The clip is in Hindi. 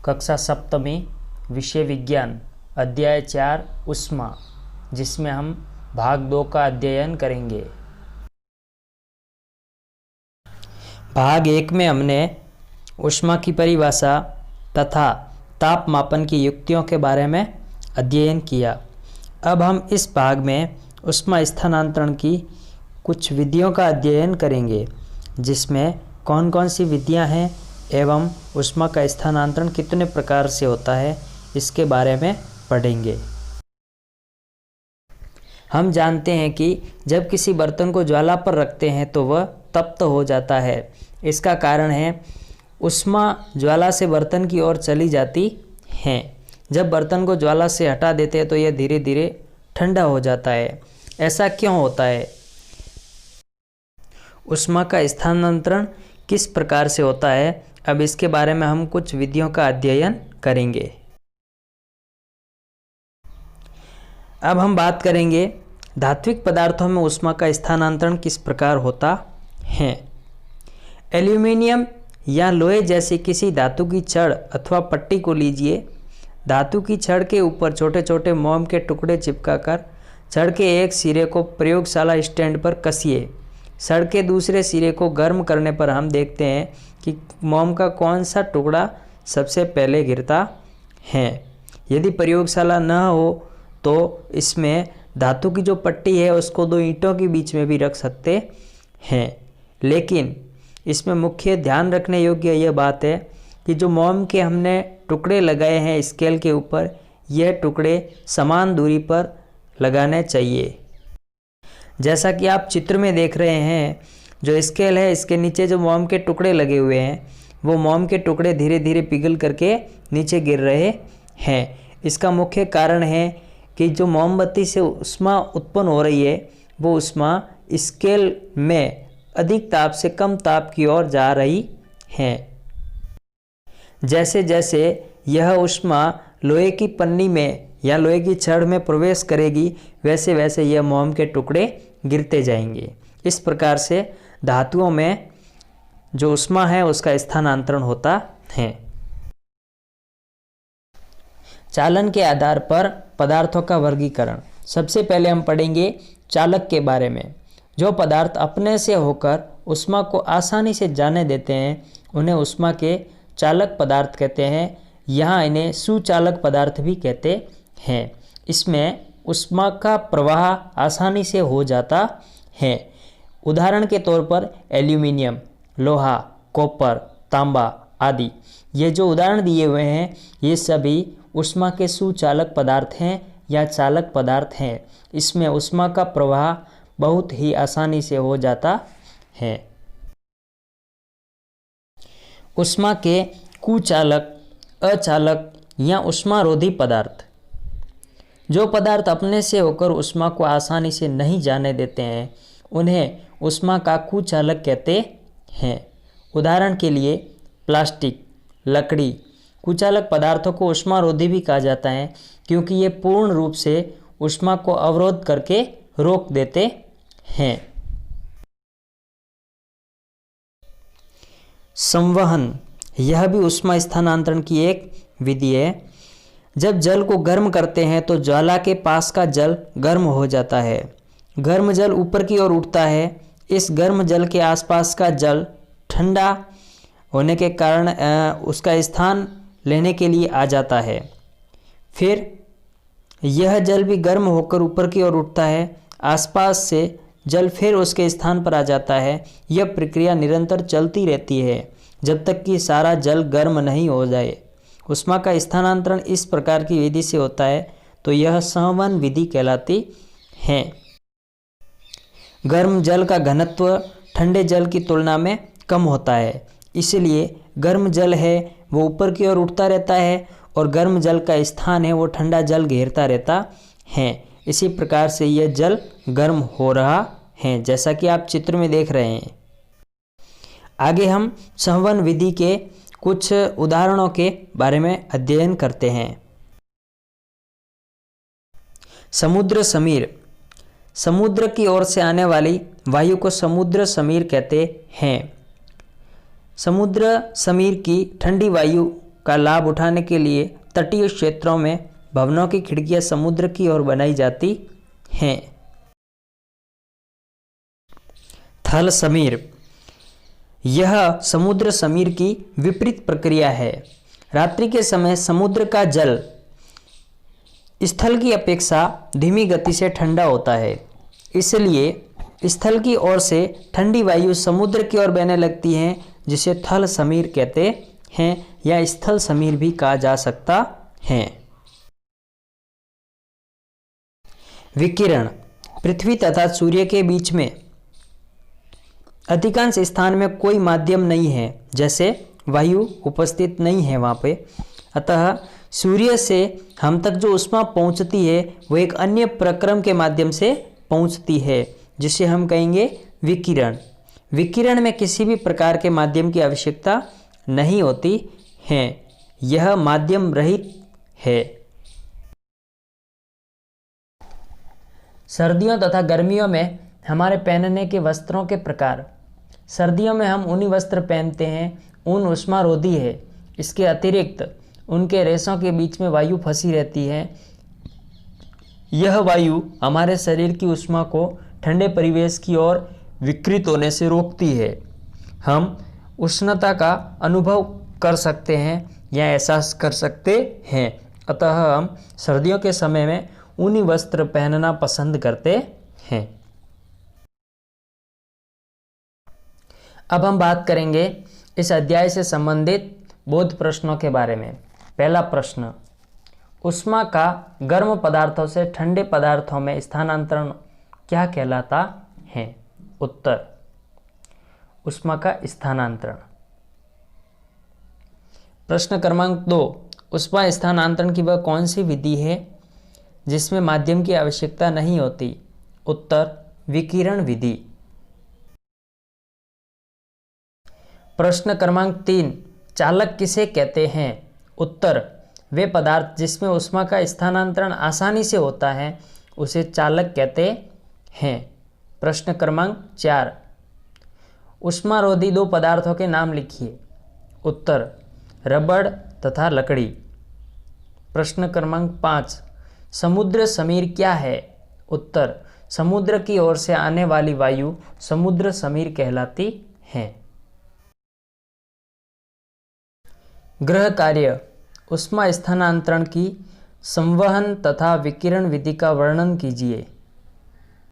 कक्षा सप्तमी विषय विज्ञान अध्याय 4 ऊष्मा, जिसमें हम भाग 2 का अध्ययन करेंगे। भाग 1 में हमने ऊष्मा की परिभाषा तथा तापमापन की युक्तियों के बारे में अध्ययन किया। अब हम इस भाग में ऊष्मा स्थानांतरण की कुछ विधियों का अध्ययन करेंगे, जिसमें कौन कौन सी विधियां हैं एवं ऊष्मा का स्थानांतरण कितने प्रकार से होता है, इसके बारे में पढ़ेंगे। हम जानते हैं कि जब किसी बर्तन को ज्वाला पर रखते हैं तो वह तप्त हो जाता है। इसका कारण है ऊष्मा ज्वाला से बर्तन की ओर चली जाती है। जब बर्तन को ज्वाला से हटा देते हैं तो यह धीरे धीरे ठंडा हो जाता है। ऐसा क्यों होता है? ऊष्मा का स्थानांतरण किस प्रकार से होता है, अब इसके बारे में हम कुछ विधियों का अध्ययन करेंगे। अब हम बात करेंगे धात्विक पदार्थों में ऊष्मा का स्थानांतरण किस प्रकार होता है। एल्यूमीनियम या लोहे जैसी किसी धातु की छड़ अथवा पट्टी को लीजिए। धातु की छड़ के ऊपर छोटे छोटे मोम के टुकड़े चिपकाकर छड़ के एक सिरे को प्रयोगशाला स्टैंड पर कसिए। छड़ के दूसरे सिरे को गर्म करने पर हम देखते हैं कि मोम का कौन सा टुकड़ा सबसे पहले गिरता है। यदि प्रयोगशाला न हो तो इसमें धातु की जो पट्टी है उसको 2 ईंटों के बीच में भी रख सकते हैं, लेकिन इसमें मुख्य ध्यान रखने योग्य यह बात है कि जो मोम के हमने टुकड़े लगाए हैं स्केल के ऊपर, यह टुकड़े समान दूरी पर लगाने चाहिए। जैसा कि आप चित्र में देख रहे हैं, जो स्केल है इसके नीचे जो मोम के टुकड़े लगे हुए हैं वो मोम के टुकड़े धीरे धीरे पिघल करके नीचे गिर रहे हैं। इसका मुख्य कारण है कि जो मोमबत्ती से ऊष्मा उत्पन्न हो रही है वो ऊष्मा स्केल में अधिक ताप से कम ताप की ओर जा रही है। जैसे जैसे यह ऊष्मा लोहे की पन्नी में या लोहे की छड़ में प्रवेश करेगी वैसे वैसे यह मोम के टुकड़े गिरते जाएंगे। इस प्रकार से धातुओं में जो ऊष्मा है उसका स्थानांतरण होता है। चालन के आधार पर पदार्थों का वर्गीकरण। सबसे पहले हम पढ़ेंगे चालक के बारे में। जो पदार्थ अपने से होकर ऊष्मा को आसानी से जाने देते हैं उन्हें ऊष्मा के चालक पदार्थ कहते हैं। यहाँ इन्हें सुचालक पदार्थ भी कहते हैं। इसमें ऊष्मा का प्रवाह आसानी से हो जाता है। उदाहरण के तौर पर एल्यूमीनियम, लोहा, कॉपर, तांबा आदि। ये जो उदाहरण दिए हुए हैं ये सभी ऊष्मा के सुचालक पदार्थ हैं या चालक पदार्थ हैं। इसमें ऊष्मा का प्रवाह बहुत ही आसानी से हो जाता है। ऊष्मा के कुचालक, अचालक या ऊष्मारोधी पदार्थ। जो पदार्थ अपने से होकर ऊष्मा को आसानी से नहीं जाने देते हैं उन्हें ऊष्मा का कुचालक कहते हैं। उदाहरण के लिए प्लास्टिक, लकड़ी। कुचालक पदार्थों को ऊष्मारोधी भी कहा जाता है क्योंकि ये पूर्ण रूप से ऊष्मा को अवरोध करके रोक देते हैं। संवहन, यह भी ऊष्मा स्थानांतरण की एक विधि है। जब जल को गर्म करते हैं तो ज्वाला के पास का जल गर्म हो जाता है। गर्म जल ऊपर की ओर उठता है। इस गर्म जल के आसपास का जल ठंडा होने के कारण उसका स्थान लेने के लिए आ जाता है। फिर यह जल भी गर्म होकर ऊपर की ओर उठता है। आसपास से जल फिर उसके स्थान पर आ जाता है। यह प्रक्रिया निरंतर चलती रहती है जब तक कि सारा जल गर्म नहीं हो जाए। ऊष्मा का स्थानांतरण इस प्रकार की विधि से होता है तो यह संवहन विधि कहलाती है। गर्म जल का घनत्व ठंडे जल की तुलना में कम होता है, इसलिए गर्म जल है वो ऊपर की ओर उठता रहता है और गर्म जल का स्थान है वो ठंडा जल घेरता रहता है। इसी प्रकार से यह जल गर्म हो रहा है, जैसा कि आप चित्र में देख रहे हैं। आगे हम संवहन विधि के कुछ उदाहरणों के बारे में अध्ययन करते हैं। समुद्र समीर। समुद्र की ओर से आने वाली वायु को समुद्र समीर कहते हैं। समुद्र समीर की ठंडी वायु का लाभ उठाने के लिए तटीय क्षेत्रों में भवनों की खिड़कियां समुद्र की ओर बनाई जाती हैं। थल समीर, यह समुद्र समीर की विपरीत प्रक्रिया है। रात्रि के समय समुद्र का जल स्थल की अपेक्षा धीमी गति से ठंडा होता है, इसलिए स्थल की ओर से ठंडी वायु समुद्र की ओर बहने लगती है, जिसे थल समीर कहते हैं या स्थल समीर भी कहा जा सकता है। विकिरण, पृथ्वी तथा सूर्य के बीच में अधिकांश स्थान में कोई माध्यम नहीं है, जैसे वायु उपस्थित नहीं है वहाँ पे, अतः सूर्य से हम तक जो ऊष्मा पहुँचती है वो एक अन्य प्रक्रम के माध्यम से पहुँचती है, जिसे हम कहेंगे विकिरण। विकिरण में किसी भी प्रकार के माध्यम की आवश्यकता नहीं होती है, यह माध्यम रहित है। सर्दियों तथा गर्मियों में हमारे पहनने के वस्त्रों के प्रकार। सर्दियों में हम ऊनी वस्त्र पहनते हैं। ऊन ऊष्मारोधी है, इसके अतिरिक्त उनके रेशों के बीच में वायु फंसी रहती है। यह वायु हमारे शरीर की ऊष्मा को ठंडे परिवेश की ओर विकृत होने से रोकती है। हम उष्णता का अनुभव कर सकते हैं या एहसास कर सकते हैं, अतः हम सर्दियों के समय में ऊनी वस्त्र पहनना पसंद करते हैं। अब हम बात करेंगे इस अध्याय से संबंधित बोध प्रश्नों के बारे में। पहला प्रश्न, ऊष्मा का गर्म पदार्थों से ठंडे पदार्थों में स्थानांतरण क्या कहलाता है? उत्तर, ऊष्मा का स्थानांतरण। प्रश्न क्रमांक 2, ऊष्मा स्थानांतरण की वह कौन सी विधि है जिसमें माध्यम की आवश्यकता नहीं होती? उत्तर, विकिरण विधि। प्रश्न क्रमांक 3, चालक किसे कहते हैं? उत्तर, वे पदार्थ जिसमें ऊष्मा का स्थानांतरण आसानी से होता है उसे चालक कहते हैं। प्रश्न क्रमांक 4, ऊष्मारोधी दो पदार्थों के नाम लिखिए। उत्तर, रबड़ तथा लकड़ी। प्रश्न क्रमांक 5, समुद्र समीर क्या है? उत्तर, समुद्र की ओर से आने वाली वायु समुद्र समीर कहलाती है। गृह कार्य, ऊष्मा स्थानांतरण की संवहन तथा विकिरण विधि का वर्णन कीजिए।